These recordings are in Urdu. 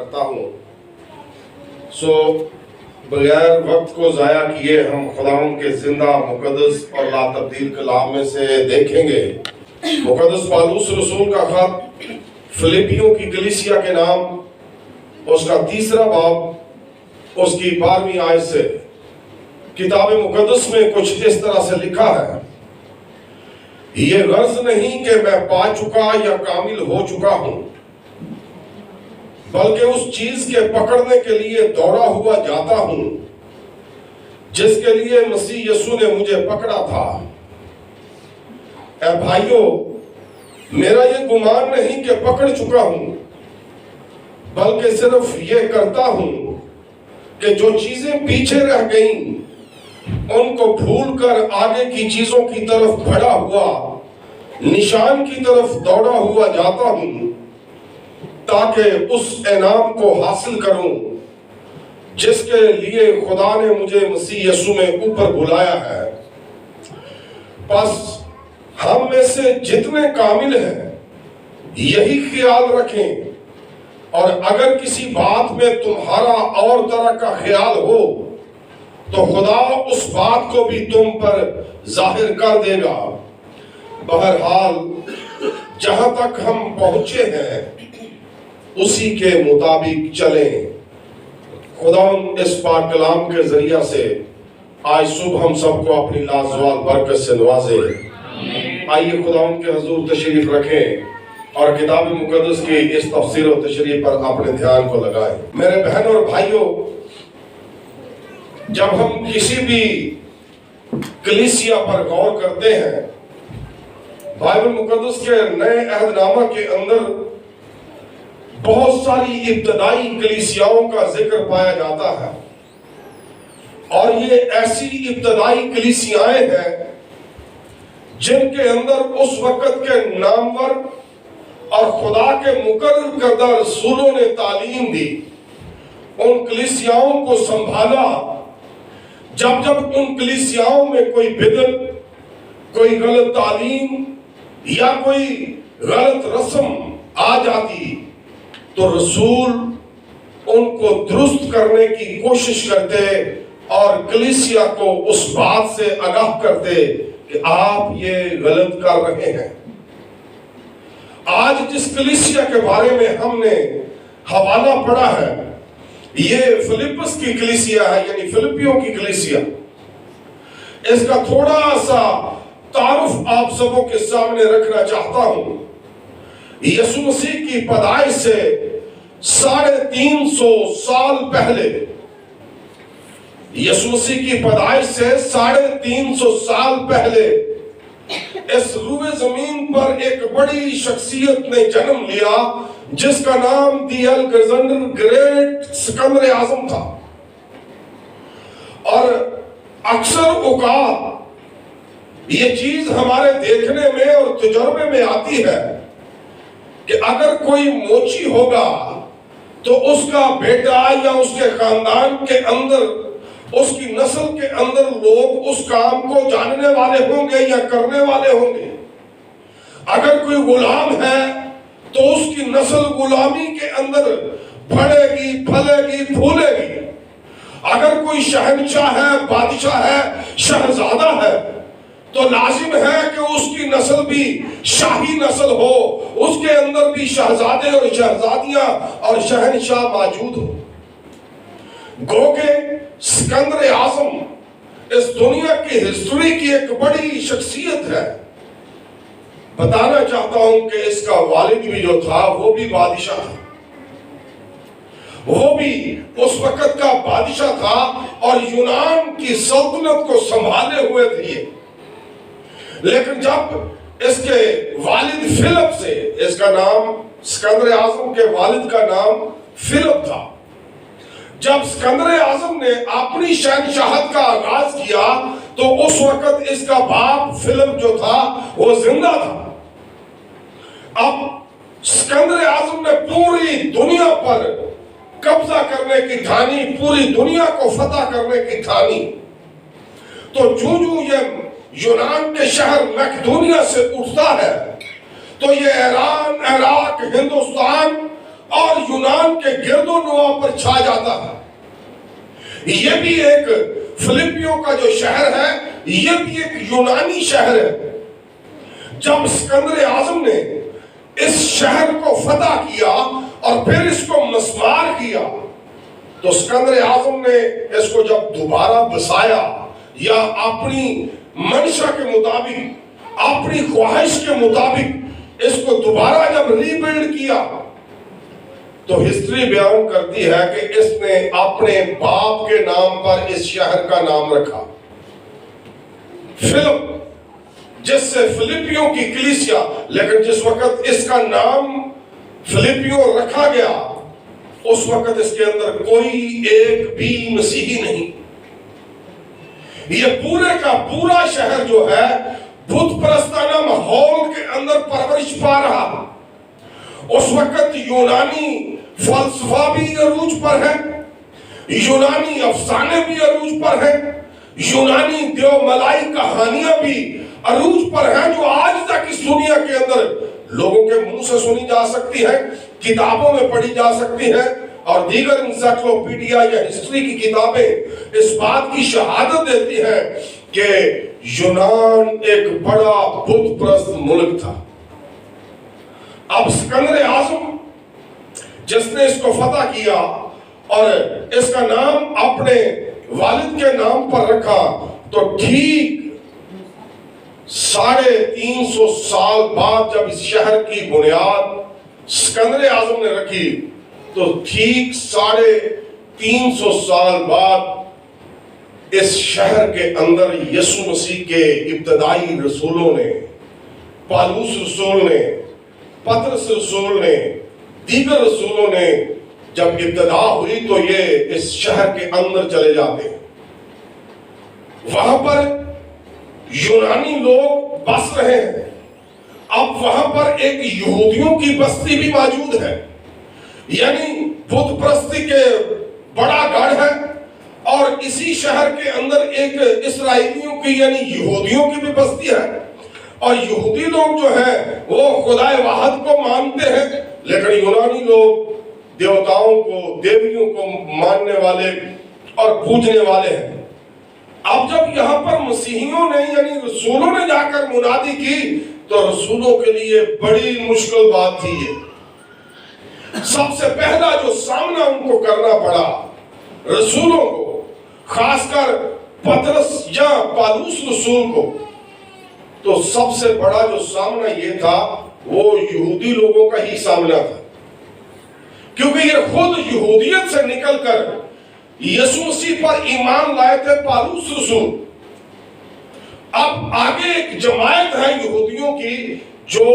کرتا ہوں۔ بغیر وقت کو ضائع کیے ہم خداوند کے زندہ مقدس اور لا تبدیل کلام میں سے دیکھیں گے۔ مقدس پالوس رسول کا خط فلپیوں کی کلیسیا کے نام، اس کا 3 باب، اس کی 12ویں آیت سے کتاب مقدس میں کچھ اس طرح سے لکھا ہے: یہ غرض نہیں کہ میں پا چکا یا کامل ہو چکا ہوں، بلکہ اس چیز کے پکڑنے کے لیے دوڑا ہوا جاتا ہوں جس کے لیے مسیح یسوع نے مجھے پکڑا تھا۔ اے بھائیو، میرا یہ گمان نہیں کہ پکڑ چکا ہوں، بلکہ صرف یہ کرتا ہوں کہ جو چیزیں پیچھے رہ گئیں ان کو بھول کر آگے کی چیزوں کی طرف بڑھا ہوا نشان کی طرف دوڑا ہوا جاتا ہوں، تاکہ اس انعام کو حاصل کروں جس کے لیے خدا نے مجھے مسیح یسوع میں اوپر بلایا ہے۔ بس ہم میں سے جتنے کامل ہیں یہی خیال رکھیں، اور اگر کسی بات میں تمہارا اور طرح کا خیال ہو تو خدا اس بات کو بھی تم پر ظاہر کر دے گا۔ بہرحال جہاں تک ہم پہنچے ہیں اسی کے مطابق چلیں۔ خدا اس پاک کلام کے ذریعہ سے آج صبح ہم سب کو اپنی لازوال برکت سے نوازے۔ آئیے خدا کے حضور تشریف رکھیں اور کتاب مقدس کی اس تفسیر و تشریح پر اپنے دھیان کو لگائیں۔ میرے بہن اور بھائیوں، جب ہم کسی بھی کلیسیا پر غور کرتے ہیں، بائبل مقدس کے نئے عہد نامہ کے اندر بہت ساری ابتدائی کلیسیاؤں کا ذکر پایا جاتا ہے، اور یہ ایسی ابتدائی کلیسیائیں ہیں جن کے اندر اس وقت کے نامور اور خدا کے مقرر کردہ رسولوں نے تعلیم دی، ان کلیسیاؤں کو سنبھالا۔ جب جب ان کلیسیاؤں میں کوئی بدعت، کوئی غلط تعلیم یا کوئی غلط رسم آ جاتی تو رسول ان کو درست کرنے کی کوشش کرتے اور کلیسیا کو اس بات سے آگاہ کرتے کہ آپ یہ غلط کر رہے ہیں۔ آج جس کلیسیا کے بارے میں ہم نے حوالہ پڑھا ہے، یہ فلپس کی کلیسیا ہے، یعنی فلپیوں کی کلیسیا۔ اس کا تھوڑا سا تعارف آپ سبوں کے سامنے رکھنا چاہتا ہوں۔ یسوع مسیح کی پیدائش سے 350 سال پہلے، یسوع مسیح کی پیدائش سے 350 سال پہلے اس روئے زمین پر ایک بڑی شخصیت نے جنم لیا جس کا نام دی الیگزینڈر گریٹ، سکندر اعظم تھا۔ اور اکثر اوقات یہ چیز ہمارے دیکھنے میں اور تجربے میں آتی ہے کہ اگر کوئی موچی ہوگا تو اس کا بیٹا یا اس کے خاندان کے اندر، اس کی نسل کے اندر لوگ اس کام کو جاننے والے ہوں گے یا کرنے والے ہوں گے۔ اگر کوئی غلام ہے تو اس کی نسل غلامی کے اندر بڑھے گی، پھلے گی، پھولے گی۔ اگر کوئی شہنشاہ ہے، بادشاہ ہے، شہزادہ ہے تو لازم ہے کہ اس کی نسل بھی شاہی نسل ہو، اس کے اندر بھی شہزادے اور شہزادیاں اور شہنشاہ موجود ہو۔ گو کہ سکندر اعظم اس دنیا کی ہسٹری کی ایک بڑی شخصیت ہے۔ بتانا چاہتا ہوں کہ اس کا والد بھی جو تھا وہ بھی بادشاہ تھا، وہ بھی اس وقت کا بادشاہ تھا اور یونان کی سلطنت کو سنبھالے ہوئے تھے۔ لیکن جب اس کے والد فلپ سے، اس کا نام سکندر اعظم کے والد کا نام فلپ تھا، جب سکندر اعظم نے اپنی شہنشاہت کا آغاز کیا تو اس وقت اس کا باپ فلپ جو تھا وہ زندہ تھا۔ اب سکندر اعظم نے پوری دنیا پر قبضہ کرنے کی ٹھانی، پوری دنیا کو فتح کرنے کی ٹھانی۔ تو جو یہ یونان کے شہر میکدونیا سے اٹھتا ہے تو یہ ایران، عراق، ہندوستان اور یونان کے گرد و نواح پر چھا جاتا ہے۔ یہ بھی ایک فلپیوں کا جو شہر ہے یہ بھی ایک یونانی شہر ہے۔ جب اسکندر اعظم نے اس شہر کو فتح کیا اور پھر اس کو مسمار کیا تو اسکندر اعظم نے اس کو جب دوبارہ بسایا یا اپنی منشا کے مطابق اپنی خواہش کے مطابق اس کو دوبارہ جب ری بلڈ کیا تو ہسٹری بیان کرتی ہے کہ اس نے اپنے باپ کے نام پر اس شہر کا نام رکھا فلپ، جس سے فلپیوں کی کلیسیا، لیکن جس وقت اس کا نام فلپیوں رکھا گیا اس وقت اس کے اندر کوئی ایک بھی مسیحی نہیں۔ یہ پورے کا پورا شہر جو ہے بت پرستانہ ماحول کے اندر پرورش پا رہا۔ اس وقت یونانی فلسفہ بھی عروج پر ہے، یونانی افسانے بھی عروج پر ہیں، یونانی دیو ملائی کہانیاں بھی عروج پر ہیں جو آج تک اس دنیا کے اندر لوگوں کے منہ سے سنی جا سکتی ہیں، کتابوں میں پڑھی جا سکتی ہیں، اور دیگر انسائکلوپیڈیا یا ہسٹری کی کتابیں اس بات کی شہادت دیتی ہیں کہ یونان ایک بڑا بت پرست ملک تھا۔ اب اسکندر اعظم جس نے اس کو فتح کیا اور اس کا نام اپنے والد کے نام پر رکھا تو ٹھیک 350 سال بعد جب اس شہر کی بنیاد اسکندر اعظم نے رکھی تو ٹھیک 350 سال بعد اس شہر کے اندر یسوع مسیح کے ابتدائی رسولوں نے، پالوس رسول نے، پطرس رسول نے، دیگر رسولوں نے جب ابتدا ہوئی تو یہ اس شہر کے اندر چلے جاتے ہیں۔ وہاں پر یونانی لوگ بس رہے ہیں۔ اب وہاں پر ایک یہودیوں کی بستی بھی موجود ہے، یعنی بت پرستی کے بڑا گڑھ ہے، اور اسی شہر کے اندر ایک اسرائیلیوں کی یعنی یہودیوں کی بھی بستی ہے، اور یہودی لوگ جو ہیں وہ خدائے واحد کو مانتے ہیں، لیکن یونانی لوگ دیوتاؤں کو، دیویوں کو ماننے والے اور پوجنے والے ہیں۔ اب جب یہاں پر مسیحیوں نے یعنی رسولوں نے جا کر منادی کی تو رسولوں کے لیے بڑی مشکل بات تھی یہ۔ سب سے پہلا جو سامنا ان کو کرنا پڑا رسولوں کو، خاص کر پطرس یا پالوس رسول کو، تو سب سے بڑا جو سامنا یہ تھا وہ یہودی لوگوں کا ہی سامنا تھا، کیونکہ یہ خود یہودیت سے نکل کر یسوع مسیح پر ایمان لائے تھے پالوس رسول۔ اب آگے ایک جماعت ہے یہودیوں کی جو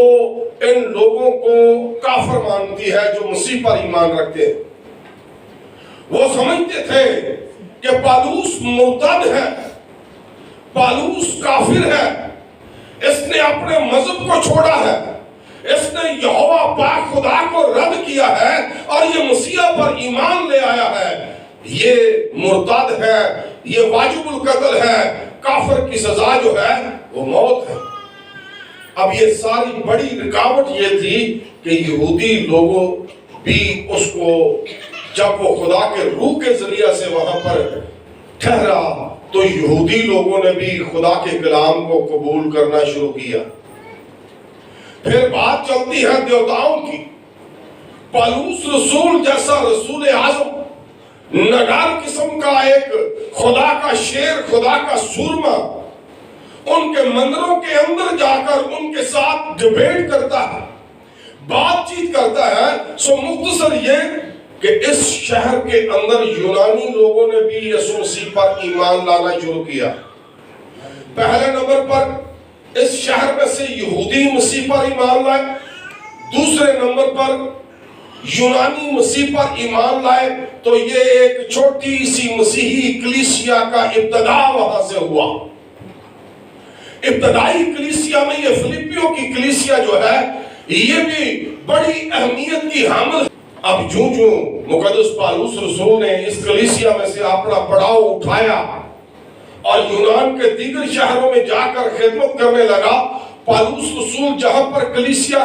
ان لوگوں کو کافر مانتی ہے، جو مسیح پر ایمان رکھتے ہیں۔ وہ سمجھتے تھے کہ پالوس مرتد ہے، پالوس کافر ہے، اس نے اپنے مذہب کو چھوڑا ہے، اس نے یہوہ پاک خدا کو رد کیا ہے اور یہ مسیح پر ایمان لے آیا ہے، یہ مرتد ہے، یہ واجب القتل ہے، کافر کی سزا جو ہے وہ موت ہے۔ اب یہ ساری بڑی رکاوٹ یہ تھی کہ یہودی لوگوں بھی اس کو جب وہ خدا کے روح کے ذریعہ سے وہاں پر ٹھہرا تو یہودی لوگوں نے بھی خدا کے کلام کو قبول کرنا شروع کیا۔ پھر بات چلتی ہے دیوتاؤں کی۔ پالوس رسول جیسا رسول اعظم، نڈر قسم کا ایک خدا کا شیر، خدا کا سورما، ان کے مندروں کے اندر جا کر ان کے ساتھ ڈیبیٹ کرتا ہے، بات چیت کرتا ہے۔ سو مختصر یہ کہ اس شہر کے اندر یونانی لوگوں نے بھی یسوع مسیح پر ایمان لانا شروع کیا۔ پہلے نمبر پر اس شہر میں سے یہودی مسیح پر ایمان لائے، دوسرے نمبر پر یونانی مسیح پر ایمان لائے، تو یہ ایک چھوٹی سی مسیحی کلیسیا کا ابتدا وہاں سے ہوا۔ ابتدائی کلیسیا میں یہ فلپیوں کی کلیسیا جو ہے یہ بھی بڑی اہمیت کی حامل۔ اب جو مقدس پالوس رسول نے اس کلیسیا میں سے اپنا پڑاؤ اٹھایا اور یونان کے دیگر شہروں میں جا کر خدمت کرنے لگا، پالوس رسول جہاں پر کلیسیا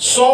100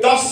10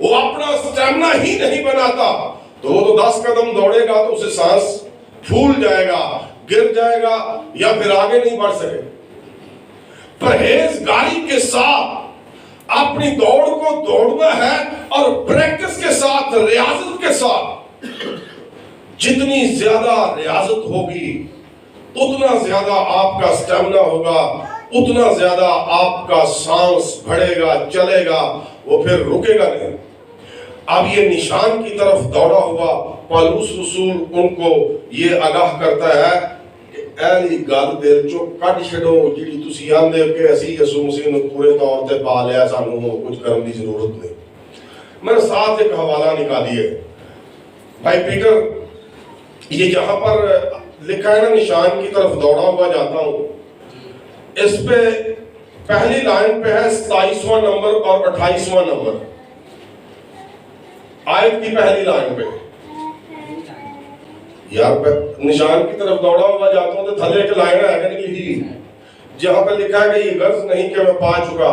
وہ اپنا سٹیمنا ہی نہیں بناتا تو وہ تو 10 قدم دوڑے گا تو اسے سانس پھول جائے گا، گر جائے گا یا پھر آگے نہیں بڑھ سکے۔ پرہیزگاری کے ساتھ اپنی دوڑ کو دوڑنا ہے اور پریکٹس کے ساتھ، ریاضت کے ساتھ جتنی زیادہ ریاضت ہوگی اتنا زیادہ آپ کا سٹیمنا ہوگا، اتنا زیادہ آپ کا سانس بڑھے گا، چلے گا، وہ پھر رکے گا نہیں۔ اب یہ نشان کی طرف دوڑا ہوا پالوس رسول ان کو یہ آگاہ کرتا ہے کہ ایلی گل دل چو کٹ چھڈو جڑی تسی آندے کہ اسی یسوع مسیح نو پورے طور تے پا لیا، سانوں کچھ کرن دی ضرورت نہیں۔ میرے ساتھ ایک حوالہ نکالیے، بھائی پیٹر، یہ جہاں پر لکھا ہے نا نشان کی طرف دوڑا ہوا جاتا ہوں، اس پہ پہلی لائن پہ ہے 27واں نمبر اور 28واں نمبر، آیت کی پہلی لائن پہ یار نشان کی طرف دوڑا ہوا جاتا ہوں تو تھلے ایک لائن ہے کہ نہیں لکھی جہاں پہ لکھا ہے کہ یہ غرض نہیں کہ میں پا چکا،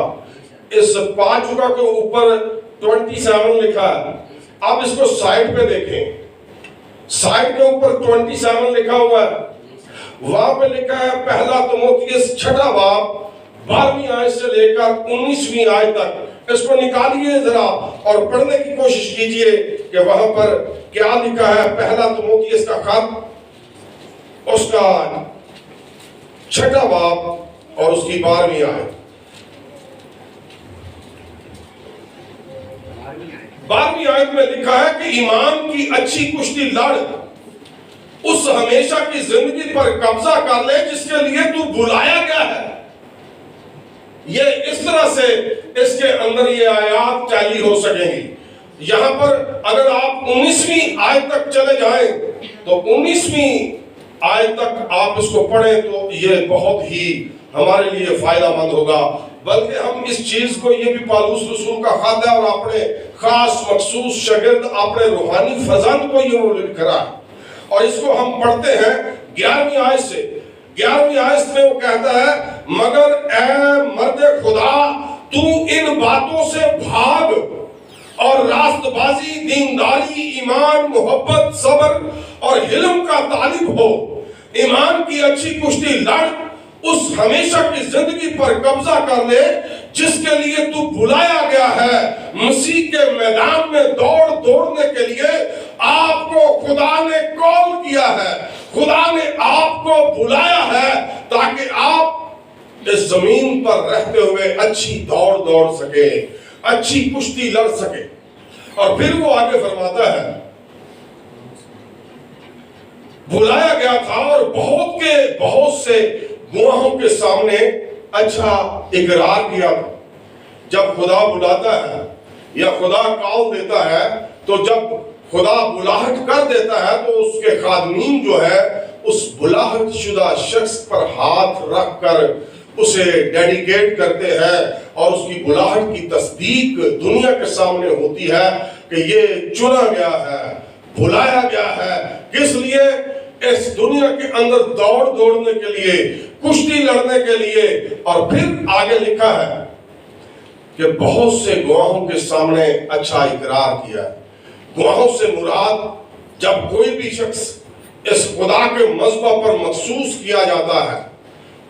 اس پا چکا کے اوپر 27 لکھا ہے۔ اب اس کو سائٹ پہ دیکھیں، سائٹ کے اوپر 27 لکھا ہوا ہے، وہاں پہ لکھا ہے پہلا تموتھیوس 6 باب 12ویں آیت سے لے کر 19ویں آیت تک۔ اس کو نکالیے ذرا اور پڑھنے کی کوشش کیجئے کہ وہاں پر کیا لکھا ہے۔ پہلا تموتھیوس کا خط، اس کا 6 باب اور اس کی 12ویں آیت۔ 12ویں آیت میں لکھا ہے کہ ایمان کی اچھی کشتی لڑ، اس ہمیشہ کی زندگی پر قبضہ کر لے جس کے لیے تو بلایا گیا ہے۔ یہ اس طرح سے اس کے اندر یہ آیات ٹیلی ہو سکیں گی۔ یہاں پر اگر آپ 19ویں آیت تک چلے جائیں تو 19ویں آیت تک آپ اس کو پڑھیں تو یہ بہت ہی ہمارے لیے فائدہ مند ہوگا۔ بلکہ ہم اس چیز کو، یہ بھی پالوس رسول کا خط ہے اور اپنے خاص مخصوص شاگرد، اپنے روحانی فرزند کو یہ وہ لکھ رہا ہے، اور اس کو ہم پڑھتے ہیں 11ویں آیت سے۔ 11ویں آیت میں وہ کہتا ہے مگر اے مرد خدا تو ان باتوں سے بھاگ اور راست بازی، دینداری، ایمان، محبت، صبر اور علم کا طالب ہو۔ ایمان کی اچھی کشتی لڑ، اس ہمیشہ کی زندگی پر قبضہ کر لے جس کے لیے تو بلایا گیا ہے۔ مسیح کے میدان میں دوڑنے کے لیے آپ کو خدا نے کال کیا ہے، خدا نے آپ کو بلایا ہے تاکہ آپ اس زمین پر رہتے ہوئے اچھی دوڑ سکے، اچھی کشتی لڑ سکے۔ اور پھر وہ آگے فرماتا ہے بلایا گیا تھا اور بہت سے گواہوں کے سامنے اچھا اقرار کیا تھا۔ جب خدا بلاتا ہے یا خدا کال دیتا ہے تو جب خدا بلاہٹ کر دیتا ہے تو اس کے خادمین جو ہے اس بلاہٹ شدہ شخص پر ہاتھ رکھ کر اسے ڈیڈیکیٹ کرتے ہیں اور اس کی بلاہٹ کی تصدیق دنیا کے سامنے ہوتی ہے کہ یہ چنا گیا ہے، بلایا گیا ہے۔ کس لیے؟ اس دنیا کے اندر دوڑنے کے لیے، کشتی لڑنے کے لیے۔ اور پھر آگے لکھا ہے کہ بہت سے گواہوں کے سامنے اچھا اقرار کیا۔ گواہوں سے مراد جب کوئی بھی شخص اس خدا کے مذبح پر مخصوص کیا جاتا ہے،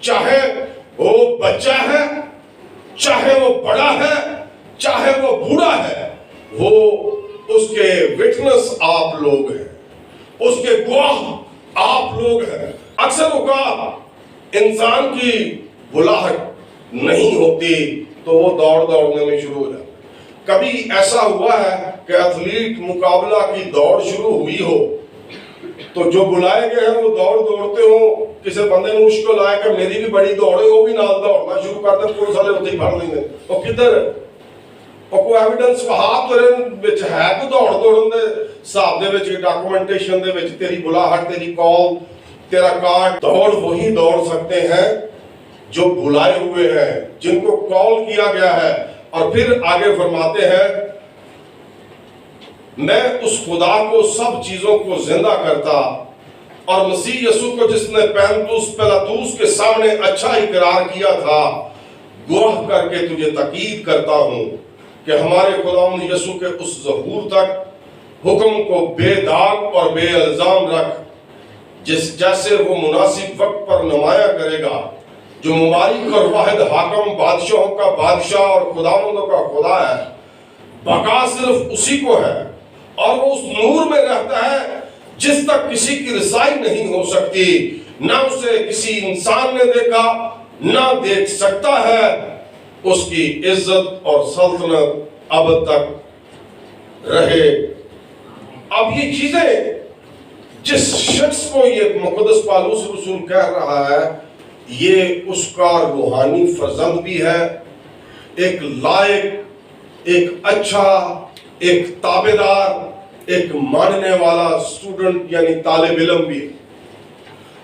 چاہے وہ بچہ ہے، چاہے وہ بڑا ہے، چاہے وہ بوڑھا ہے، وہ اس کے وٹنس آپ لوگ ہیں، اس کے گواہ آپ لوگ ہیں۔ اکثر اوقات انسان کی بلاہٹ نہیں ہوتی تو وہ دوڑنے میں شروع ہو جاتا ہے۔ کبھی ایسا ہوا ہے کہ ایتھلیٹ مقابلہ کی دوڑ شروع ہوئی ہو تو جو بلائے گئے ہیں وہ دوڑتے ہوں، کسی بندے نے مشکل آئے کہ میری بھی بڑی دوڑے، وہ بھی نال دوڑنا شروع کر دے، پولیس والے اتنے ہی پڑھ لیں گے وہ کدھر اور کوئی ایویڈنس وہاں تو ہے کوئی دوڑن دے حساب دے وچ، ڈاکومنٹیشن دے وچ تیری بلاہٹ، تیری کال، تیرا کارڈ۔ دوڑ وہی دوڑ سکتے ہیں جو بلائے ہوئے ہیں، جن کو کال کیا گیا ہے۔ اور پھر آگے فرماتے ہیں میں اس خدا کو سب چیزوں کو زندہ کرتا اور مسیح یسوع کو جس نے پیلاطوس کے سامنے اچھا اقرار کیا تھا گواہ کر کے تجھے تاکید کرتا ہوں کہ ہمارے خداوند یسوع کے اس ظہور تک حکم کو بے داغ اور بے الزام رکھ، جیسے وہ مناسب وقت پر نمایاں کرے گا، جو مبارک اور واحد حاکم، بادشاہوں کا بادشاہ اور خداوندوں کا خدا ہے۔ بقا صرف اسی کو ہے، اور وہ اس نور میں رہتا ہے جس تک کسی کی رسائی نہیں ہو سکتی، نہ اسے کسی انسان نے دیکھا نہ دیکھ سکتا ہے۔ اس کی عزت اور سلطنت ابد تک رہے۔ اب یہ چیزیں جس شخص کو یہ مقدس پالوس رسول کہہ رہا ہے، یہ اس کا روحانی فرزند بھی ہے، ایک لائق، ایک اچھا، ایک تابعدار، ایک ماننے والا اسٹوڈنٹ یعنی طالب علم بھی۔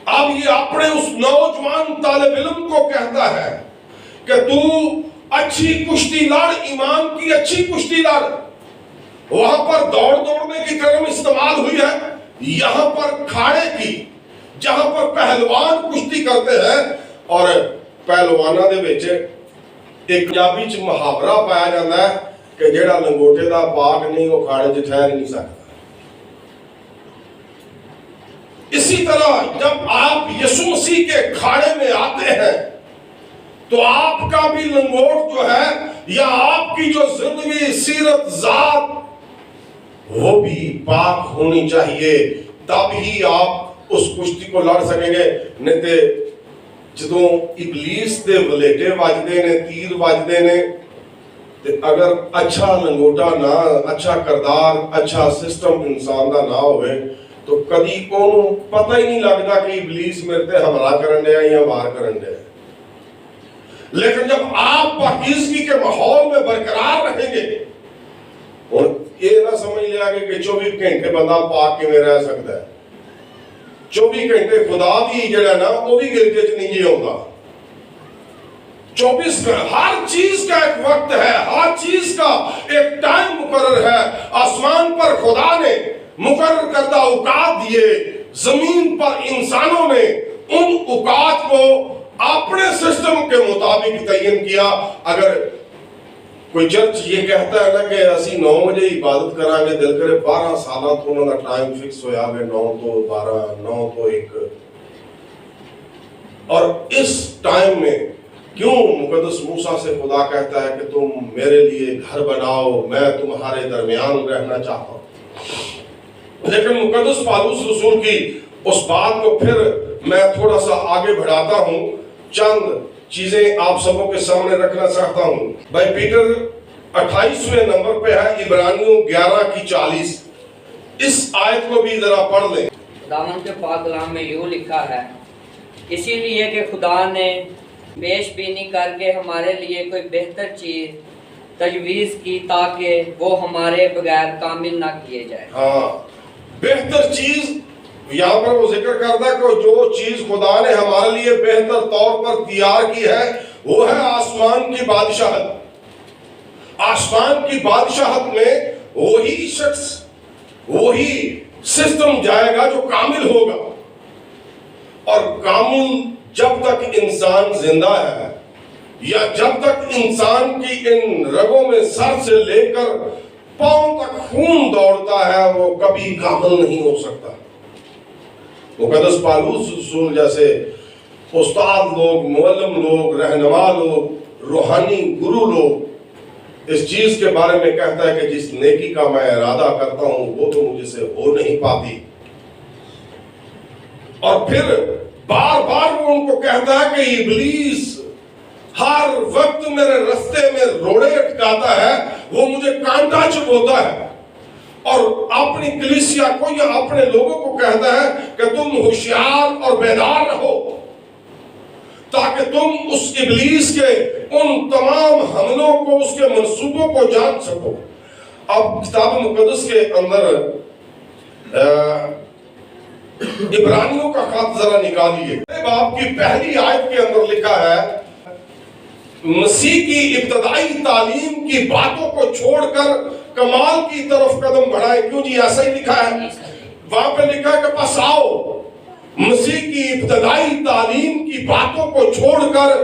اب یہ اپنے اس نوجوان طالب علم کو کہتا ہے کہ تو اچھی کشتی لڑ، ایمان کی اچھی کشتی لڑ۔ وہاں پر دوڑنے کی ٹرم استعمال ہوئی ہے، یہاں پر کھاڑے کی، جہاں پر پہلوان کشتی کرتے ہیں۔ اور پہلوانا دے وچ ایک پنجابی چ محاورہ پایا جاتا ہے کہ جیڑا لنگوٹے دا پاک نہیں وہ کھاڑے چ ٹھہر نہیں سکتا۔ اسی طرح جب آپ یسوع مسیح کے کھاڑے میں آتے ہیں تو آپ کا بھی لنگوٹ جو ہے یا آپ کی جو زندگی، سیرت، ذات، وہ بھی پاک ہونی چاہیے، تب ہی آپ اس کشتی کو لڑ سکیں گے۔ نہیں تے جدوں ابلیس دے ولیٹے وجدے نے، تیر وجدے نے، تے اگر اچھا لنگوٹا نہ، اچھا کردار، اچھا سسٹم انسان دا نہ ہوئے تو کدی اونوں پتہ ہی نہیں لگتا کہ ابلیس میرے تے حملہ کرن دیا یا وار کرن دیا۔ لیکن جب آپ پاکیزگی کے ماحول میں برقرار رہیں گے، اور یہ نہ سمجھ لیا کہ 24 گھنٹے بندہ پاک کے میں رہ سکتا ہے، 24 گھنٹے خدا بھی جڑا نا وہ بھی گرجے چ نہیں جی ہوتا۔ 24 ہر چیز کا ایک وقت ہے، ہر چیز کا ایک ٹائم مقرر ہے۔ آسمان پر خدا نے مقرر کردہ اوقات دیے، زمین پر انسانوں نے ان اوقات کو اپنے سسٹم کے مطابق تعین کیا۔ اگر کوئی چرچ یہ کہتا ہے نا کہ اسی 9 بجے عبادت کریں گے، دل کرے 12 سالہ تو انہوں نے ٹائم فکس ہویا ہے 9 تو 12، 9 تو 1، اور اس ٹائم میں کیوں مقدس موسیٰ سے خدا کہتا ہے کہ تم میرے لیے گھر بناؤ، میں تمہارے درمیان رہنا چاہتا ہوں۔ لیکن مقدس پالوس رسول کی اس بات کو پھر میں تھوڑا سا آگے بڑھاتا ہوں، چند چیزیں آپ سبوں کے سامنے رکھنا چاہتا ہوں۔ بھائی پیٹر 28ویں نمبر پہ ہے، عبرانیوں 11:40۔ اس آیت کو بھی ذرا پڑھ لیں۔ خداوند کے پاک کلام میں یوں لکھا ہے، اسی لیے کہ خدا نے پیش بینی کر کے ہمارے لیے کوئی بہتر چیز تجویز کی تاکہ وہ ہمارے بغیر کامل نہ کیے جائے۔ ہاں، بہتر چیز یہاں پر وہ ذکر کرتا ہے کہ جو چیز خدا نے ہمارے لیے بہتر طور پر تیار کی ہے وہ ہے آسمان کی بادشاہت۔ آسمان کی بادشاہت میں وہی شخص، وہی سسٹم جائے گا جو کامل ہوگا، اور کامل جب تک انسان زندہ ہے یا جب تک انسان کی ان رگوں میں سر سے لے کر پاؤں تک خون دوڑتا ہے وہ کبھی کامل نہیں ہو سکتا۔ مقدس پالوس رسول جیسے استاد لوگ، معلم لوگ، رہنما لوگ، روحانی گرو لوگ اس چیز کے بارے میں کہتا ہے کہ جس نیکی کا میں ارادہ کرتا ہوں وہ تو مجھے سے ہو نہیں پاتی، اور پھر بار بار وہ ان کو کہتا ہے کہ ابلیس ہر وقت میرے رستے میں روڑے اٹکاتا ہے، وہ مجھے کانٹا چبھوتا ہے، اور اپنی کلیسیا کو یا اپنے لوگوں کو کہتا ہے کہ تم ہوشیار اور بیدار رہو تاکہ تم اس ابلیس کے ان تمام حملوں کو، اس کے منصوبوں کو جان سکو۔ اب کتاب مقدس کے اندر عبرانیوں کا خط ذرا نکالیے، باب کی پہلی آیت کے اندر لکھا ہے مسیح کی ابتدائی تعلیم کی باتوں کو چھوڑ کر کمال کی طرف قدم بڑھائے۔ کیوں جی ایسا ہی لکھا ہے؟ وہاں پہ لکھا ہے کہ پس آؤ مسیح کی ابتدائی تعلیم کی باتوں کو چھوڑ کر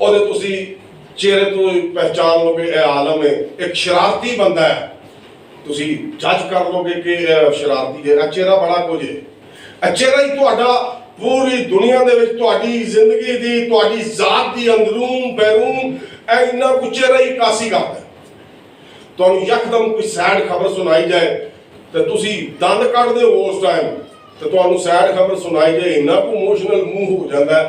ਉਹਦੇ ਤੁਸੀਂ ਚਿਹਰੇ ਤੋਂ ਪਹਿਚਾਨ ਲੋਗੇ ਇਹ ਆਲਮ ਹੈ। ਇੱਕ ਸ਼ਰਾਰਤੀ ਬੰਦਾ ਹੈ, ਤੁਸੀਂ ਜੱਜ ਕਰ ਲੋਗੇ ਕਿ ਇਹ ਸ਼ਰਾਰਤੀ ਹੈ। ਇਹ ਚਿਹਰਾ ਬੜਾ ਕੁਝ ਹੈ। ਇਹ ਚਿਹਰਾ ਹੀ ਤੁਹਾਡਾ ਪੂਰੀ ਦੁਨੀਆ ਦੇ ਵਿੱਚ ਤੁਹਾਡੀ ਜ਼ਿੰਦਗੀ ਦੀ, ਤੁਹਾਡੀ ਜ਼ਾਤ ਦੀ ਅੰਦਰੂਨ ਬੈਰੂਨ ਇਹ ਇੰਨਾ ਕੁ ਚਿਹਰਾ ਹੀ ਕਾਸੀ ਕਰਦਾ ਹੈ। ਤੁਹਾਨੂੰ ਯਕਦਮ ਕੋਈ ਸੈਡ ਖਬਰ ਸੁਣਾਈ ਜਾਏ ਤੇ ਤੁਸੀਂ ਦੰਦ ਕੱਢਦੇ ਹੋ ਉਸ ਟਾਈਮ, ਤੇ ਤੁਹਾਨੂੰ ਸੈਡ ਖਬਰ ਸੁਣਾਈ ਜਾਏ ਇੰਨਾ ਕੁ ਇਮੋਸ਼ਨਲ ਮੂੰਹ ਹੋ ਜਾਂਦਾ ਹੈ।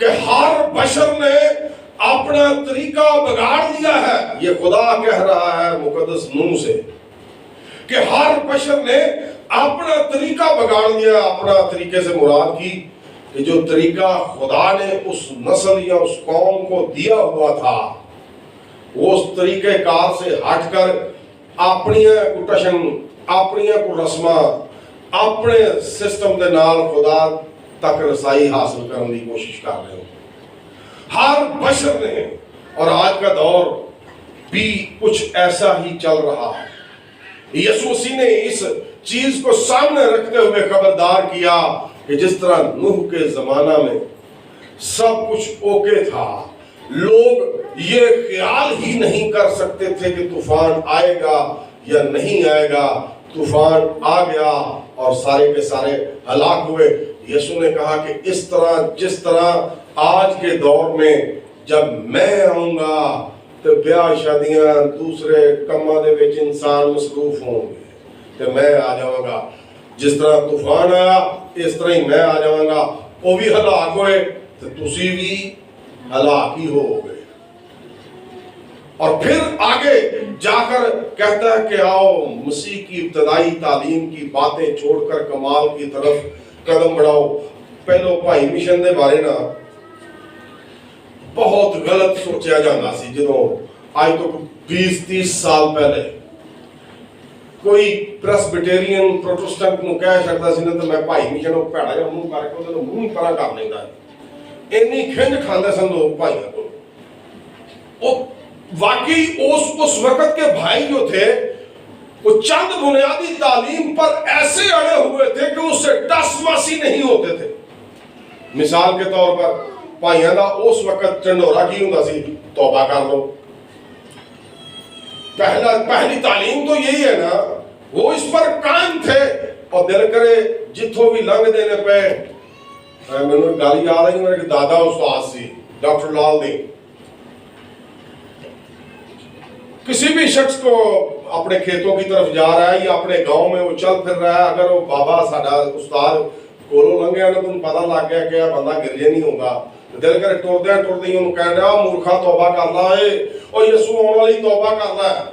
کہ ہر بشر نے اپنا طریقہ بگاڑ دیا ہے. یہ خدا کہہ رہا ہے مقدس نوح سے کہ ہر بشر نے اپنا طریقہ بگاڑ دیا. اپنا طریقے سے مراد کی کہ جو طریقہ خدا نے اس نسل یا اس قوم کو دیا ہوا تھا وہ اس طریقہ کار سے ہٹ کر اپنی کو ٹشن اپنی کو رسمہ اپنے سسٹم دے نال خدا تک رسائی حاصل کرنے کی کوشش کر رہے ہو. ہر بشر نے, اور آج کا دور بھی کچھ ایسا ہی چل رہا ہے. یسوع مسیح نے اس چیز کو سامنے رکھتے ہوئے خبردار کیا کہ جس طرح نوح کے زمانہ میں سب کچھ اوکے تھا, لوگ یہ خیال ہی نہیں کر سکتے تھے کہ طوفان آئے گا یا نہیں آئے گا. طوفان آ گیا اور سارے کے سارے ہلاک ہوئے. یسوع نے کہا کہ اس طرح جس طرح آج کے دور میں جب میں آؤں گا تو بیاہ شادیاں دوسرے کماں دے وچ انسان مصروف ہوں گے تو میں آ جاؤں گا. جس طرح طوفان آیا اس طرح ہی میں آ جاؤں گا. وہ بھی ہلاک ہوئے تو تسی بھی ہلاک ہی ہو گئے. اور پھر آگے جا کر کہتا ہے کہ آؤ مسیح کی ابتدائی تعلیم کی باتیں چھوڑ کر کمال کی طرف قدم بڑھاؤ. پہلو بھائی مشن دے بارے نا بہت غلط سوچیا جانا سی. جدوں آج تو 20-30 سال پہلے کوئی پریسبیٹیرین پروٹسٹنٹ نو کہہ سکتا سی نا تو میں بھائی مشن کو بھڑا جا منہ کر کے وہ منہ پرا کر لیندا ہے. اینی کھنج کھاندے سن لوگ بھائیاں کو. وہ واقعی اس وقت کے بھائی جو تھے وہ چند بنیادی تعلیم پر ایسے اڑے ہوئے تھے کہ اس سے ٹس ماسی نہیں ہوتے تھے. مثال کے طور پر بھائیاں دا اس وقت چنڈورا کی ہوندا سی, توبہ کر لو. پہلی تعلیم تو یہی ہے نا. وہ اس پر قائم تھے اور دل کرے جتھوں بھی لنگ دینے پہ. میں نے گالی یاد آئی, میرے دادا استاد سی ڈاکٹر لال دی. کسی بھی شخص کو اپنے کھیتوں کی طرف جا رہا ہے یا اپنے گاؤں میں وہ چل پھر رہا ہے, اگر وہ بابا ساڈا استاد کولوں لنگیا نا تم پتہ لگ گیا کہ بندہ گرجے نہیں ہوگا, دل کرے ٹردے ہی انہوں کہہ رہا مورکھا توبہ کر لا ہے اور یسوع آنے والی توبہ کر لا ہے.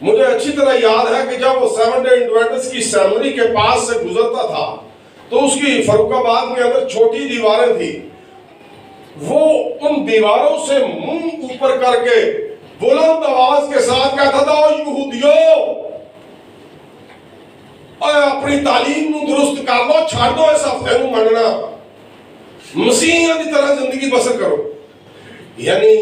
مجھے اچھی طرح یاد ہے کہ جب وہ 7 ڈے ایڈوینٹسٹ کی سیمنری کے پاس سے گزرتا تھا تو اس کی فاروق آباد کے اندر چھوٹی دیواریں تھی. وہ ان دیواروں سے منہ اوپر کر کے بلند آواز کے ساتھ کہتا تھا یہودیو اپنی تعلیم نو درست کر لو, چھڑ دو اس ہفتے نو مننا, مسیحیاں کی طرح زندگی بسر کرو. یعنی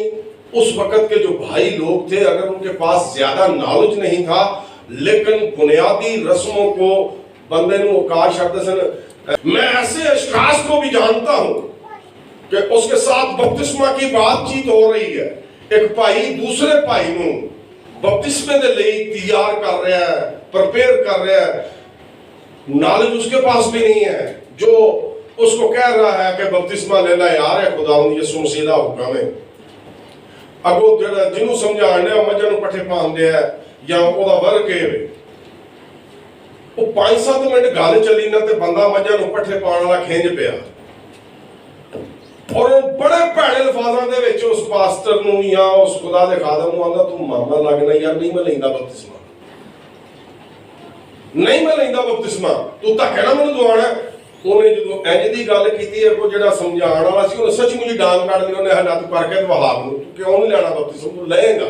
اس وقت کے جو بھائی لوگ تھے اگر ان کے پاس زیادہ نالج نہیں تھا لیکن بنیادی رسموں کو بندے نو اوقات شرط سن. میں ایسے اشخاص کو بھی جانتا ہوں کہ اس کے ساتھ بپتسمہ کی بات چیت ہو رہی ہے. ایک بھائی دوسرے بھائی نو بپتسمے دے لئی تیار کر رہا ہے, پرپیئر کر رہا ہے. نالج اس کے پاس بھی نہیں ہے جو اس کو کہہ رہا ہے کہ بپتسمہ لے لا یار, ہے خداوند یسوع مسیح دا حکم ہے. اگو جنوں سمجھان دیا مجھے نو پٹھے پان دیا یا او دا ورک ہے وہ 5-7 منٹ گل چلی نہ تے بندہ مجھے نو پٹھے پان والا کھینج پیا اور بڑے پیڑے لفاظاں دے وچ اس پاسٹر نو یا اس خدا دے خادم نو آندا تو مامنا لگنا یار نہیں میں لیندا بپتسمہ, نہیں میں لیندا بپتسمہ, تو دھکے نہ مینوں دوانا. انہیں جدوں انج دی گل کیتی ہے کوئی جڑا سمجھان والا سی انہیں سچ مجھے ڈانگ کاٹ لی, انہیں ہاتھ کر کے وہا نو تو کیوں نہیں لینا بپتسمہ, تو لے گا.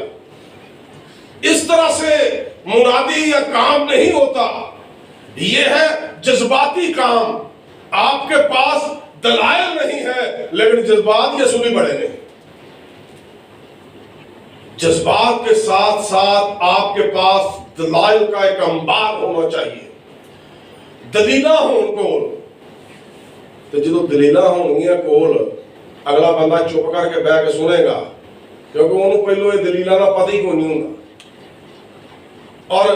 اس طرح سے منادی یا کام نہیں ہوتا. یہ ہے جذباتی کام. آپ کے پاس دلائل نہیں ہے لیکن جذبات یہ سنی بڑے نہیں. جذبات کے ساتھ ساتھ آپ کے پاس دلائل کا ایک انبار ہونا چاہیے. دلیلہ ہون کول تو جدو دلیلہ ہونگیاں کول اگلا بندہ چپ کر کے بہ کے سنے گا کیونکہ انہوں پہلو یہ دلیلہ کا پتہ ہی کو نہیں ہوگا. اور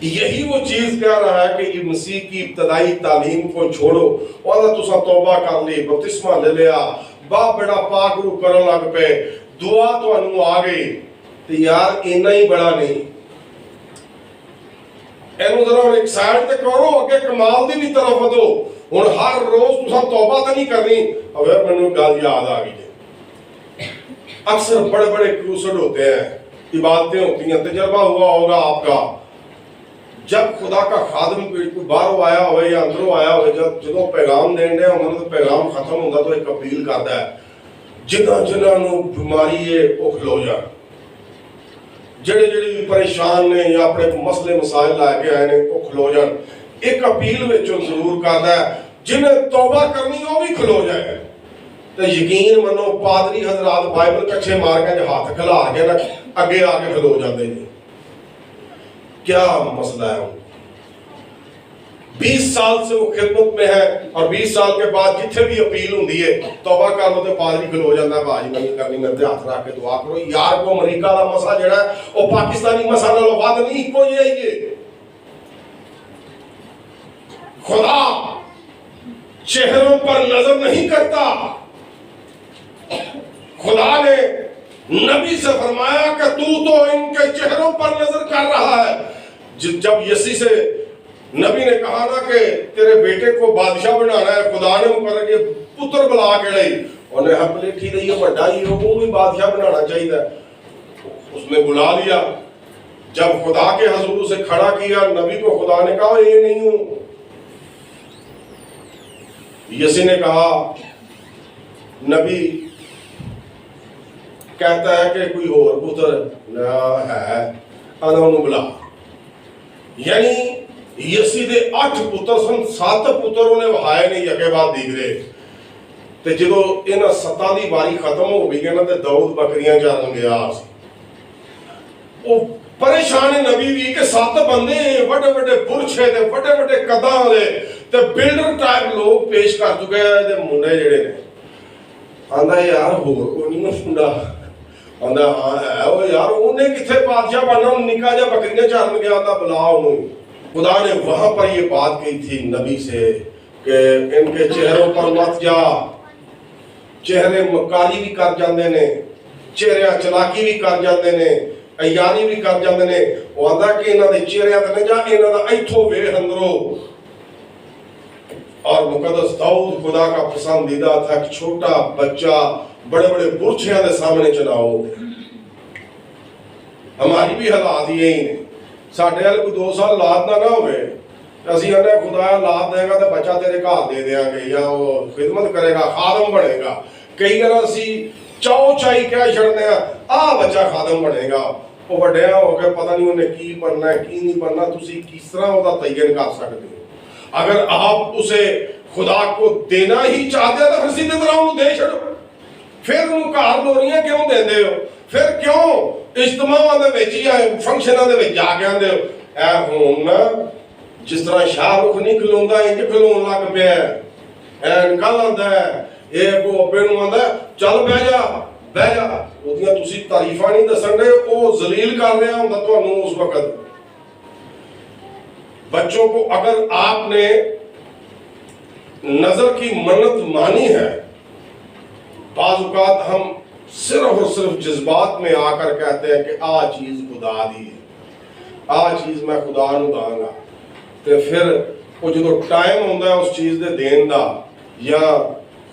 یہی وہ چیز کہہ رہا ہے کہ مسیح کی ابتدائی تعلیم کو چھوڑو. اور تسا توبہ کر لی, بپتسمہ لے لیا, باپ بیڑا پاک رو کرن لگ پے, دعا تو انہوں آ گئی, تو یار اینا ہی بڑا نہیں. اینو ذرا ایک سائڈ تے کرو, اگے کمال دی بھی طرف دو. ہن ہر روز تساں توبہ تو نہیں کرنی. اب مینوں گل یاد آ گئی ہے. اکثر بڑے بڑے کروسڈ ہوتے ہیں, عبادتیں ہوتی ہیں, تجربہ ہوا ہوگا آپ کا, جب خدا کا خادم کوئی باہروں آیا ہوئے یا اندروں آیا ہوئے, جدوں پیغام دین دے ہوں تو پیغام ختم ہوندا تو ایک اپیل کردا ہے جنہاں نوں بیماری ہے وہ کھلو جان, جڑے بھی پریشان نے یا اپنے مسئلے مسائل لے کے آئے نے وہ کھلو جان. ایک اپیل وچوں ضرور کردا ہے جنہیں توبہ کرنی وہ بھی کھلو جائے. تو یقین منو پادری حضرات بائبل کچھے مار کے ہاتھ کھلا کے نا اگے آ کے کھلو جاندے جی. کیا مسئلہ ہے؟ 20 سال سے وہ خدمت میں ہے اور 20 سال کے بعد جتھے بھی اپیل ہوندی ہے توبہ کر لو تے پادری کھلو جاندا ہے, بھائی نہیں کرنی, میں تے ہاتھ رکھ کے دعا کرو. یار کو امریکہ دا مسئلہ جڑا ہے وہ پاکستانی مسئلہ نالوں ود نہیں, اکو جہا ہی ہے. خدا چہروں پر نظر نہیں کرتا. خدا نے نبی سے فرمایا کہ تو ان کے چہروں پر نظر کر رہا ہے. جب یسی سے نبی نے کہا نا کہ تیرے بیٹے کو بادشاہ بنانا ہے, خدا نے مقرر کہ پتر بلا کے لئی, انہیں ہم پلیٹھی دئی ہے بڑا ہی ہو, وہ بھی بادشاہ بنانا چاہیے. اس نے بلا لیا, جب خدا کے حضور سے کھڑا کیا نبی کو خدا نے کہا یہ نہیں ہوں. یسی نے کہا نبی کہتا ہے کہ کوئی اور پتر ہے, آنا انہوں بلا. یعنی یسی دے 8 پتر سن, 7 پتر انہیں وہائے نہیں یکے بعد دیگرے. تے جدو انہاں 7 دی باری ختم ہو گئی نا تے داؤد بکریاں چارن گیا. وہ پریشان نبی بھی کہ 7 بندے بڑے بڑے برچے تے بڑے بڑے قداں دے تے بلڈر ٹائپ لوگ پیش کر چکے ہیں تے منڈے جڑے نے. آندا یار ہور کوئی نہیں منڈا, آندا ہاں ہے وہ یار, انہیں کتھے بادشاہ بننا, نکا جا بکریاں چارن گیا تھا, بلا انہوں. خدا نے وہاں پر یہ بات کہی تھی نبی سے کہ ان کے چہروں پر مت جا. چہرے مکاری بھی کر جاندے نے, چہرے چلاکی بھی کر جاندے نے, عیاری بھی کر جاندے نے. وہ آندا کہ انہاں دے چہرے تے نہ جا, انہاں دا ایتھوں ویکھ اندروں. اور مقدس داؤد خدا کا پسندیدہ تھا کہ چھوٹا بچہ بڑے بڑے برچھیاں دے سامنے چلاؤ. ہماری بھی حالات یہی ہیں. ساڈے والے کوئی 2 سال لاد نہ ہوئے, اسی آنے خدا لاد دے گا تو بچہ تیرے گھر دے دیاں گے یا وہ خدمت کرے گا, خادم بنے گا. کئی گلا اسی چاؤ چائی کہہ چھڑنے ہیں آ بچہ خادم بنے گا. وہ بڑے ہو کے پتہ نہیں انہیں کی بننا ہے کی نہیں بننا, تسی کس طرح وہ تعین کر سکتے ہو. اگر آپ اسے خدا کو دینا ہی چاہتے ہیں تو پھر سیدھے طرح انہوں دے چھڑو. پھر انہوں کار لوریاں کیوں دے دے ہو, پھر کیوں اجتماعاں دے وچ یا فنکشناں دے وچ جا کے آندے ہو. اے ہون نا جس طرح شاہ رخ نہیں کھلوندا انج کھلون لگ پیا ہے. اے نکل آندا ہے, اے کو اپنے نوں آندا چل بہ جا بہ جا. اودیاں تسی تعریفاں نہیں دسن دے, او ذلیل کر رہا ہوندا تانوں اس وقت. بچوں کو اگر آپ نے نظر کی منت مانی ہے, بعض اوقات ہم صرف اور صرف جذبات میں آ کر کہتے ہیں کہ آ چیز خدا دی ہے, آ چیز میں خدا نوں داں گا. تے پھر وہ جدو ٹائم ہوندا ہے اس چیز دے دین دا یا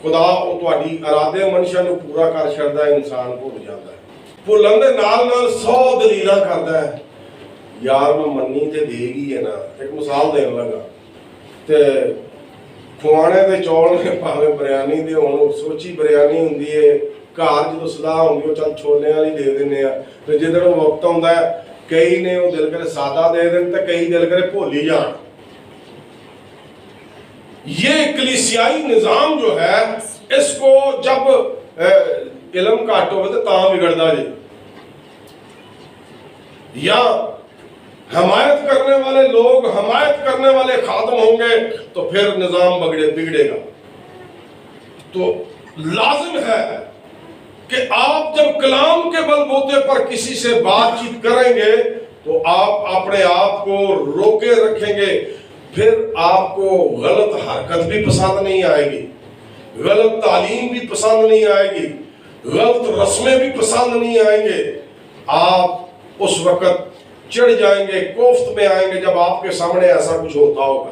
خدا وہ تہاڈی ارادے منشا نوں پورا کر چھڑدا ہے, انسان بھول جاندا ہے. بھولن دے نال 100 دلیلاں کردا ہے. یار میں منی تے دے گی ہے نا. ایک مثال دین لگا, تے کھوانے دے چول نے پاویں بریانی دے ہون, سوچی بریانی ہوندی ہے, گھر جدو صلاح ہوندی چل چھولے والی دے دینے آ. تے جدوں وقت ہوندا ہے کئی نے وہ دل کرے سادہ دے دین تے کئی دل کرے بھولی جان. یہ کلیسیائی نظام جو ہے اس کو جب علم گھٹ ہوئے تو تاں بگڑدا جی, یا حمایت کرنے والے لوگ حمایت کرنے والے خادم ہوں گے تو پھر نظام بگڑے گا. تو لازم ہے کہ آپ جب کلام کے بل بوتے پر کسی سے بات چیت کریں گے تو آپ اپنے آپ کو روکے رکھیں گے. پھر آپ کو غلط حرکت بھی پسند نہیں آئے گی, غلط تعلیم بھی پسند نہیں آئے گی, غلط رسمیں بھی پسند نہیں آئیں گے. آپ اس وقت چڑھ جائیں گے, کوفت میں آئیں گے جب آپ کے سامنے ایسا کچھ ہوتا ہوگا.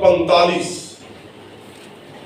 45।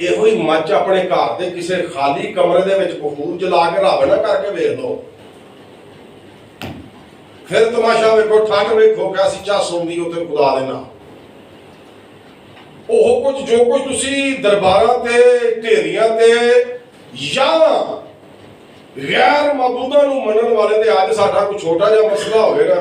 ਇਹੋ ਹੀ ਮੱਚ ਆਪਣੇ ਘਰ ਦੇ ਕਿਸੇ ਖਾਲੀ ਕਮਰੇ ਦੇ ਵਿੱਚ ਕਪੂਰ ਜਲਾ ਕੇ ਰੱਬ ਨਾ ਕਰਕੇ ਵੇਖ ਲਓ। ਫਿਰ ਤਮਾਸ਼ਾ ਵੇਖੋ, ਠੱਠ ਵੇਖੋ ਕਿ ਅਸੀਂ ਚਾਹ ਸੁਣਦੀ ਉੱਥੇ ਖੁਦਾ ਦੇ ਨਾਮ। ਉਹ ਕੁਝ ਜੋ ਕੁਝ ਤੁਸੀਂ ਦਰਬਾਰਾਂ ਤੇ ਢੇਰੀਆਂ ਤੇ ਜਾਂ ਗੈਰ ਮਬੂਦਾਂ ਨੂੰ ਮੰਨਣ ਵਾਲੇ ਤੇ ਅੱਜ ਸਾਡਾ ਕੋਈ ਛੋਟਾ ਜਿਹਾ ਮਸਲਾ ਹੋਵੇ ਨਾ,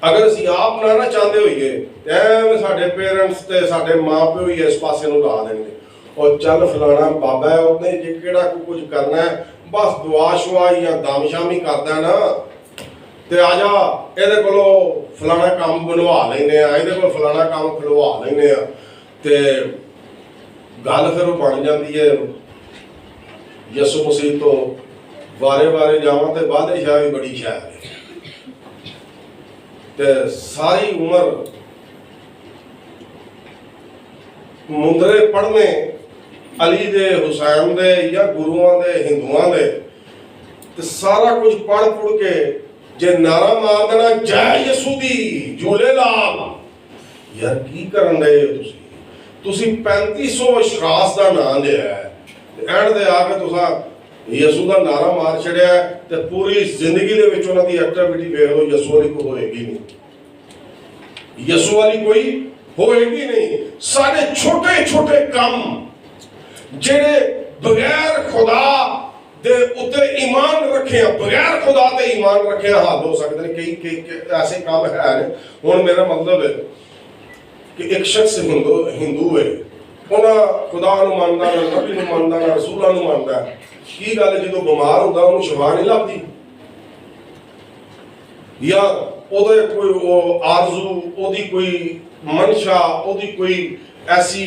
ਅਗਰ ਅਸੀਂ ਆਪ ਨਾ ਚਾਹੁੰਦੇ ਹੋਈਏ ਐਵੇਂ ਸਾਡੇ ਪੇਰੈਂਟਸ ਤੇ ਸਾਡੇ ਮਾਂ ਪਿਓ ਹੀ ਇਸ ਪਾਸੇ ਨੂੰ ਲਾ ਦੇਣਗੇ। ਉਹ ਚੱਲ ਫਲਾਣਾ ਬਾਬਾ ਹੈ, ਉਹਨੇ ਜੇ ਕਿਹੜਾ ਕੁਝ ਕਰਨਾ ਹੈ, ਬਸ ਦੁਆ ਸ਼ੁਆ ਜਾਂ ਦਮ ਸ਼ਾਮੀ ਕਰਦਾ ਨਾ, ਤੇ ਆ ਜਾ ਇਹਦੇ ਕੋਲੋਂ ਫਲਾਣਾ ਕੰਮ ਬਣਵਾ ਲੈਨੇ ਆ, ਇਹਦੇ ਕੋਲ ਫਲਾਣਾ ਕੰਮ ਖਲਵਾ ਲੈਨੇ ਆ, ਤੇ ਗੱਲ ਫਿਰ ਉਹ ਬਣ ਜਾਂਦੀ ਹੈ। ਯਿਸੂ ਮਸੀਹ ਤੋਂ ਵਾਰੇ ਜਾਵਾਂ ਤੇ ਬਾਦਸ਼ਾਹ ਵੀ ਬੜੀ ਸ਼ਾਇਰ ਹੈ, ਤੇ ਸਾਰੀ ਉਮਰ ਮੁੰਦਰੇ ਪੜ੍ਹਨੇ ਅਲੀ ਦੇ, ਹੁਸੈਨ ਦੇ ਜਾਂ ਗੁਰੂਆਂ ਦੇ, ਹਿੰਦੂਆਂ ਦੇ, ਤੇ ਸਾਰਾ ਕੁਝ ਪੜ੍ਹ ਕੇ ਜੇ ਨਾਰਾ ਮਾਰ ਦੇਣਾ ਜੈ ਯਿਸੂ ਦੀ ਝੂਲੇ ਲਾਲ, ਯਾਰ ਕੀ ਕਰਨ ਰਹੇ ਹੋ ਤੁਸੀਂ 3500 ਅਸ਼ਖਾਸ ਦਾ ਨਾਮ ਲਿਆ ਹੈ, ਐਂਡ ਦੇ ਆ ਕੇ ਤੁਸੀਂ ਯਿਸੂ ਦਾ ਨਾਰਾ ਮਾਰ ਛੜਿਆ, ਤੇ ਪੂਰੀ ਜ਼ਿੰਦਗੀ ਦੇ ਵਿੱਚ ਉਹਨਾਂ ਦੀ ਐਕਟੀਵਿਟੀ ਵੇਖ ਲਓ, ਯਿਸੂ ਵਾਲੀ ਕੋਈ ਹੋਏਗੀ ਨਹੀਂ, ਯਿਸੂ ਵਾਲੀ ਕੋਈ ਹੋਏਗੀ ਨਹੀਂ। ਸਾਡੇ ਛੋਟੇ ਛੋਟੇ ਕੰਮ ਜਿਹੜੇ ਬਗੈਰ ਖੁਦਾ ਦੇ ਉੱਤੇ ਈਮਾਨ ਰੱਖਿਆ, ਬਗੈਰ ਖੁਦਾ ਤੇ ਈਮਾਨ ਰੱਖਿਆ ਹੱਲ ਹੋ ਸਕਦੇ ਨੇ। ਕਈ ਐਸੇ ਕੰਮ ਹੈ ਨੇ। ਹੁਣ ਮੇਰਾ ਮਤਲਬ ਹੈ ਕਿ ਇੱਕ ਸ਼ਖਸ ਹਿੰਦੂ ਹੈ, ਉਹਨਾਂ ਖੁਦਾ ਨੂੰ ਮੰਨਦਾ, ਨਾ ਨਬੀ ਨੂੰ ਮੰਨਦਾ, ਨਾ ਰਸੂਲਾਂ ਨੂੰ ਮੰਨਦਾ, ਕੀ ਗੱਲ ਜਦੋਂ ਬਿਮਾਰ ਹੁੰਦਾ ਉਹਨੂੰ ਸ਼ਿਫਾ ਨਹੀਂ ਲੱਭਦੀ, ਜਾਂ ਉਹਦੇ ਕੋਈ ਉਹ ਆਰਜ਼ੂ, ਉਹਦੀ ਕੋਈ ਮਨਸ਼ਾ, ਉਹਦੀ ਕੋਈ ਐਸੀ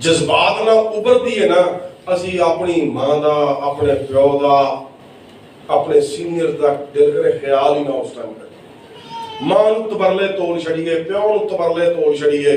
ਜਜ਼ਬਾਤ ਨਾਲ ਉਭਰਦੀ ਹੈ ਨਾ, ਅਸੀਂ ਆਪਣੀ ਮਾਂ ਦਾ, ਆਪਣੇ ਪਿਓ ਦਾ, ਆਪਣੇ ਸੀਨੀਅਰ ਦਾ ਦਿਲ ਕਰੇ ਖਿਆਲ ਹੀ ਨਾ ਉਸ ਟਾਈਮ ਕਰੇ। ਮਾਂ ਨੂੰ ਤਬਰਲੇ ਤੋਲ ਛੜੀਏ, ਪਿਓ ਨੂੰ ਤਬਰਲੇ ਤੋਲ ਛੜੀਏ,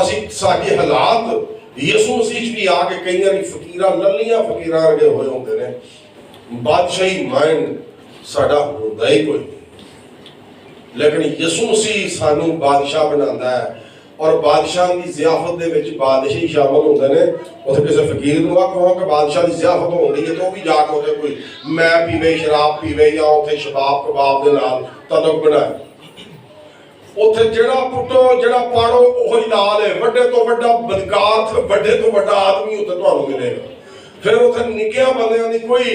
ਅਸੀਂ ਸਾਡੇ ਹਾਲਾਤ ਯਿਸੂ ਮਸੀਹ ਚ ਵੀ ਆ ਕੇ ਕਈ ਵਾਰੀ ਫਕੀਰਾਂ, ਲੱਲੀਆਂ ਫਕੀਰਾਂ ਵਰਗੇ ਹੋਏ ਹੁੰਦੇ ਨੇ। ਬਾਦਸ਼ਾਹੀ ਮਾਈਂਡ ਸਾਡਾ ਹੁੰਦਾ ਹੀ ਕੋਈ ਨਹੀਂ, ਲੇਕਿਨ ਯਿਸੂ ਮਸੀਹ ਸਾਨੂੰ ਬਾਦਸ਼ਾਹ ਬਣਾਉਂਦਾ ਹੈ। ਔਰ ਬਾਦਸ਼ਾਹ ਦੀ ਜ਼ਿਆਫਤ ਦੇ ਵਿੱਚ ਬਾਦਸ਼ਾਹੀ ਸ਼ਾਮਲ ਹੁੰਦੇ ਨੇ। ਉੱਥੇ ਕਿਸੇ ਫਕੀਰ ਨੂੰ ਆਖੋ ਕਿ ਬਾਦਸ਼ਾਹ ਦੀ ਜ਼ਿਆਫਤ ਹੁੰਦੀ ਹੈ, ਤੇ ਉਹ ਵੀ ਜਾ ਕੇ ਉੱਥੇ ਕੋਈ ਮੈਂ ਪੀਵੇ, ਸ਼ਰਾਬ ਪੀਵੇ, ਜਾਂ ਉੱਥੇ ਸ਼ਬਾਬ ਕਬਾਬ ਦੇ ਨਾਲ ਤਲਕ ਬਣਾਏ। ਉੱਥੇ ਜਿਹੜਾ ਪੁੱਟੋ, ਜਿਹੜਾ ਪਾੜੋ, ਉਹੀ ਲਾਲ ਹੈ। ਵੱਡੇ ਤੋਂ ਵੱਡਾ ਬਦਕਾਰ ਤੇ ਵੱਡੇ ਤੋਂ ਵੱਡਾ ਆਦਮੀ ਉੱਥੇ ਤੁਹਾਨੂੰ ਮਿਲੇਗਾ। ਫਿਰ ਉੱਥੇ ਨਿੱਕਿਆਂ ਬੰਦਿਆਂ ਦੀ ਕੋਈ